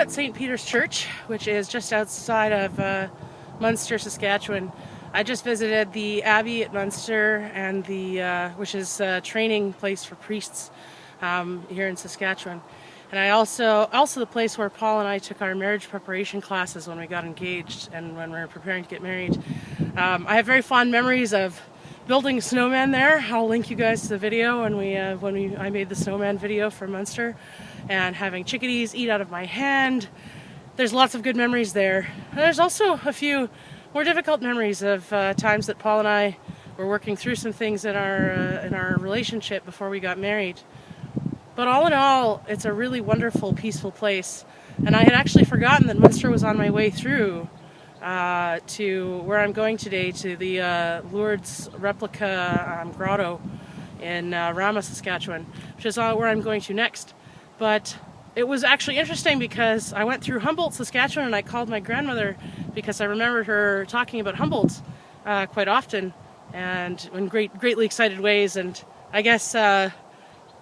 at St. Peter's Church, which is just outside of Muenster, Saskatchewan. I just visited the Abbey at Muenster, and which is a training place for priests here in Saskatchewan. And I also the place where Paul and I took our marriage preparation classes when we got engaged and when we were preparing to get married. I have very fond memories of building a snowman there. I'll link you guys to the video when I made the snowman video for Muenster, and having chickadees eat out of my hand. There's lots of good memories there. And there's also a few more difficult memories of times that Paul and I were working through some things in our relationship before we got married. But all in all, it's a really wonderful, peaceful place. And I had actually forgotten that Muenster was on my way through to where I'm going today, to the Lourdes replica grotto in Rama, Saskatchewan, which is where I'm going to next. But it was actually interesting because I went through Humboldt, Saskatchewan, and I called my grandmother because I remembered her talking about Humboldt quite often and in greatly excited ways. And I guess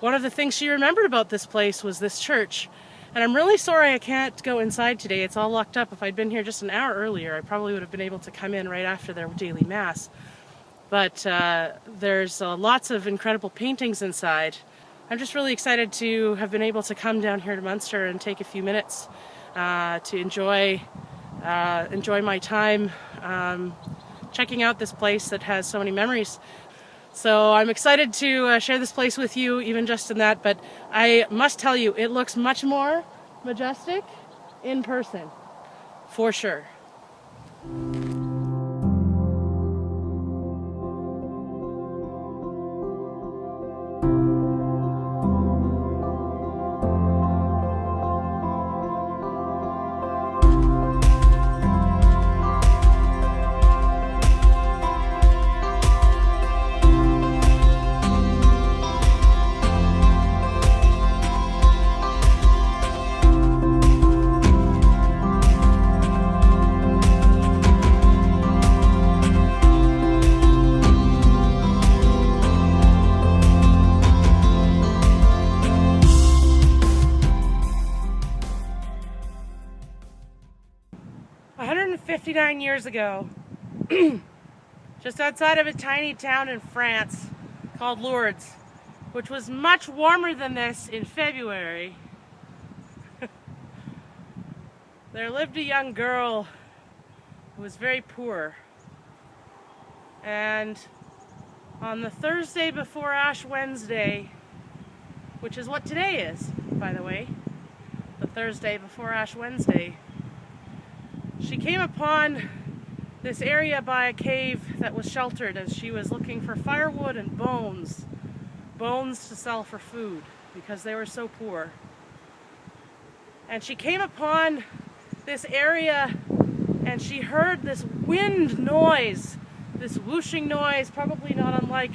one of the things she remembered about this place was this church. And I'm really sorry I can't go inside today. It's all locked up. If I'd been here just an hour earlier, I probably would have been able to come in right after their daily mass. But there's lots of incredible paintings inside. I'm just really excited to have been able to come down here to Muenster and take a few minutes to enjoy my time checking out this place that has so many memories. So I'm excited to share this place with you, even just in that, but I must tell you, it looks much more majestic in person, for sure. 159 years ago, just outside of a tiny town in France called Lourdes, which was much warmer than this in February, there lived a young girl who was very poor. And on the Thursday before Ash Wednesday, which is what today is, by the way, the Thursday before Ash Wednesday, she came upon this area by a cave that was sheltered as she was looking for firewood and bones to sell for food because they were so poor. And she came upon this area and she heard this wind noise, this whooshing noise, probably not unlike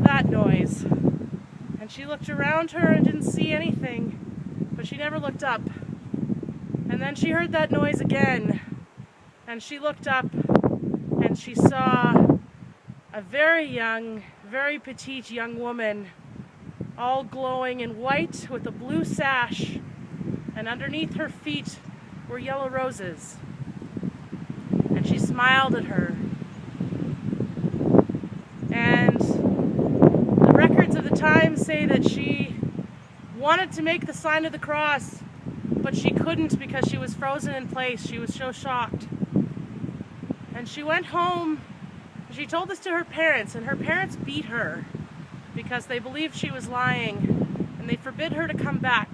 that noise. And she looked around her and didn't see anything, but she never looked up. And then she heard that noise again, and she looked up and she saw a very young, very petite young woman, all glowing in white with a blue sash, and underneath her feet were yellow roses. And she smiled at her. And the records of the time say that she wanted to make the sign of the cross, but she couldn't because she was frozen in place. She was so shocked. And she went home. She told this to her parents, and her parents beat her because they believed she was lying, and they forbid her to come back.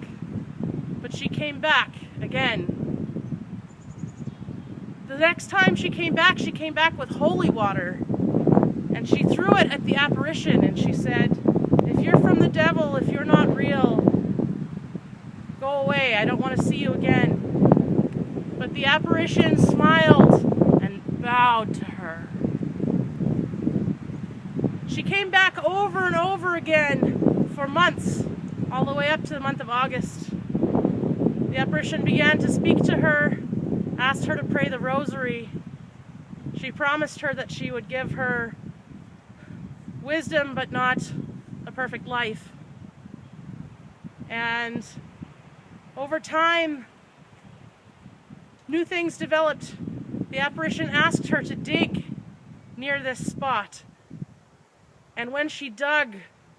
But she came back again. The next time she came back with holy water, and she threw it at the apparition, and she said, "If you're from the devil, if you're not real, go away, I don't want to see you again." But the apparition smiled and bowed to her. She came back over and over again for months, all the way up to the month of August. The apparition began to speak to her, asked her to pray the rosary. She promised her that she would give her wisdom, but not a perfect life. And Over time, new things developed. The apparition asked her to dig near this spot. And when she dug,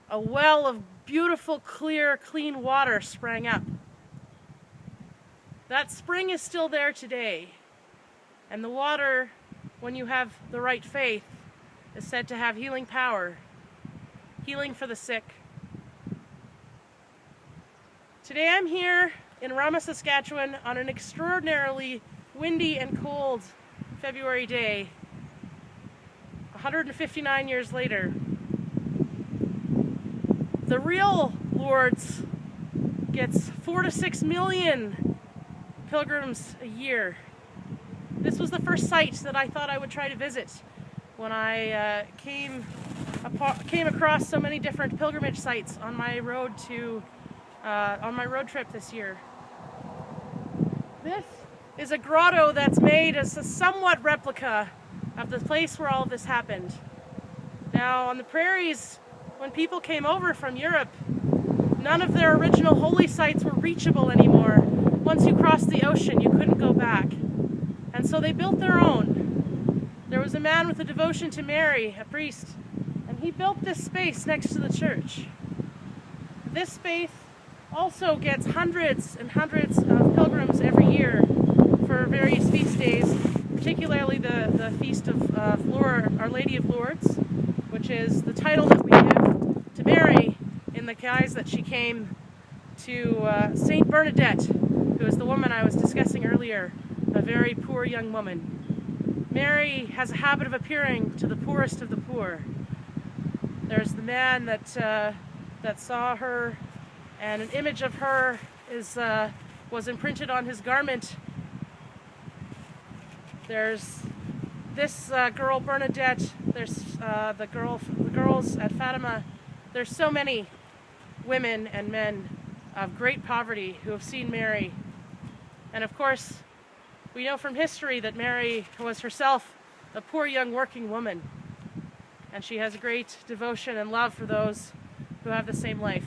a well of beautiful, clear, clean water sprang up. That spring is still there today. And the water, when you have the right faith, is said to have healing power, healing for the sick. Today I'm here in Rama, Saskatchewan on an extraordinarily windy and cold February day, 159 years later. The real Lourdes gets 4 to 6 million pilgrims a year. This was the first site that I thought I would try to visit when I came across so many different pilgrimage sites on my road trip this year. This is a grotto that's made as a somewhat replica of the place where all of this happened. Now, on the prairies, when people came over from Europe, none of their original holy sites were reachable anymore. Once you crossed the ocean, you couldn't go back. And so they built their own. There was a man with a devotion to Mary, a priest, and he built this space next to the church. This space also gets hundreds and hundreds of pilgrims every year for various feast days, particularly the feast of Our Lady of Lourdes, which is the title that we give to Mary in the guise that she came to St. Bernadette, who is the woman I was discussing earlier, a very poor young woman. Mary has a habit of appearing to the poorest of the poor. There's the man that saw her, and an image of her was imprinted on his garment. There's this girl Bernadette. There's the girls at Fatima. There's so many women and men of great poverty who have seen Mary. And of course, we know from history that Mary was herself a poor young working woman, and she has great devotion and love for those who have the same life.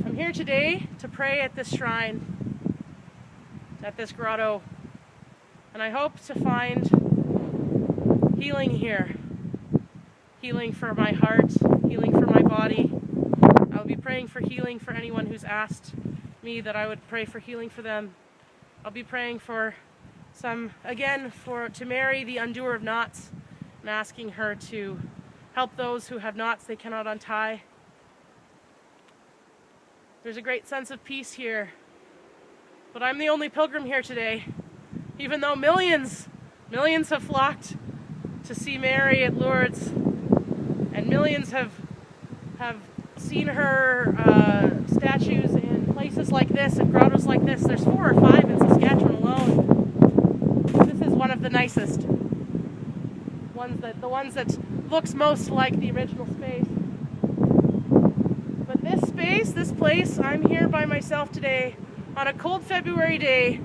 I'm here today to pray at this shrine, at this grotto, and I hope to find healing here. Healing for my heart, healing for my body. I'll be praying for healing for anyone who's asked me that I would pray for healing for them. I'll be praying for to Mary, the undoer of knots, and asking her to help those who have knots they cannot untie. There's a great sense of peace here, but I'm the only pilgrim here today, even though millions have flocked to see Mary at Lourdes, and millions have seen her statues in places like this and grottos like this. There's 4 or 5 in Saskatchewan alone. This is one of the nicest the ones that looks most like the original space. But this place, I'm here by myself today on a cold February day,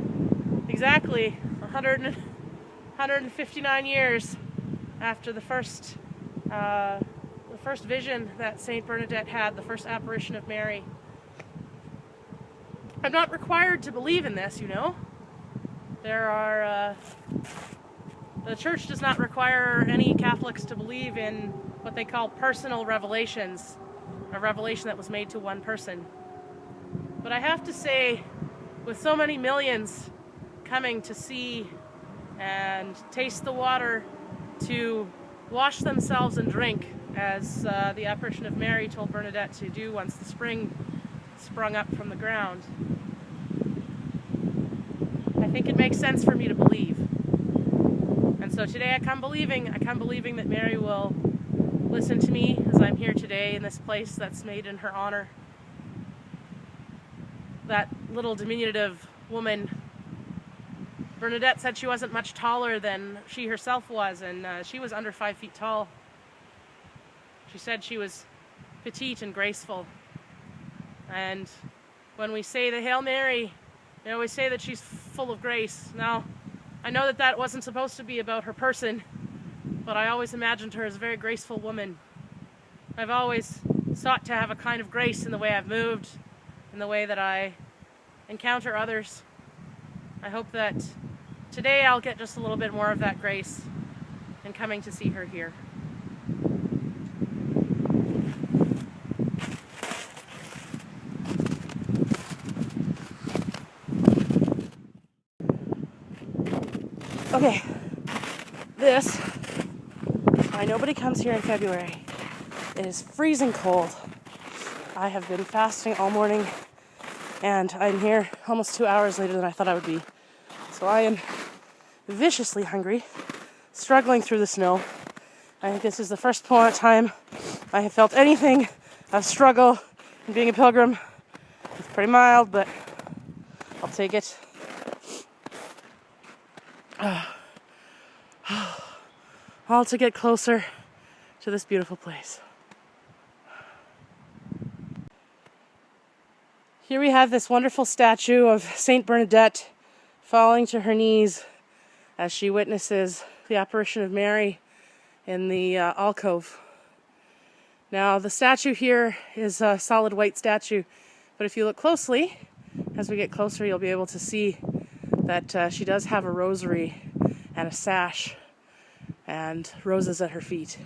exactly 159 years after the first vision that St. Bernadette had, the first apparition of Mary. I'm not required to believe in this, you know. The Church does not require any Catholics to believe in what they call personal revelations, a revelation that was made to one person. But I have to say, with so many millions coming to see and taste the water, to wash themselves and drink, as the apparition of Mary told Bernadette to do once the spring sprung up from the ground, I think it makes sense for me to believe. And so today I come believing that Mary will listen to me as I'm here today in this place that's made in her honor. That little diminutive woman, Bernadette said she wasn't much taller than she herself was, and she was under 5 feet tall. She said she was petite and graceful. And when we say the Hail Mary, we always say that she's full of grace. Now, I know that wasn't supposed to be about her person, but I always imagined her as a very graceful woman. I've always sought to have a kind of grace in the way I've moved, in the way that I encounter others. I hope that today I'll get just a little bit more of that grace in coming to see her here. Okay, this, why nobody comes here in February. It is freezing cold. I have been fasting all morning, and I'm here almost 2 hours later than I thought I would be. So I am viciously hungry, struggling through the snow. I think this is the first time I have felt anything of struggle in being a pilgrim. It's pretty mild, but I'll take it. All to get closer to this beautiful place. Here we have this wonderful statue of Saint Bernadette falling to her knees as she witnesses the apparition of Mary in the alcove. Now, the statue here is a solid white statue, but if you look closely, as we get closer, you'll be able to see that she does have a rosary and a sash and roses at her feet.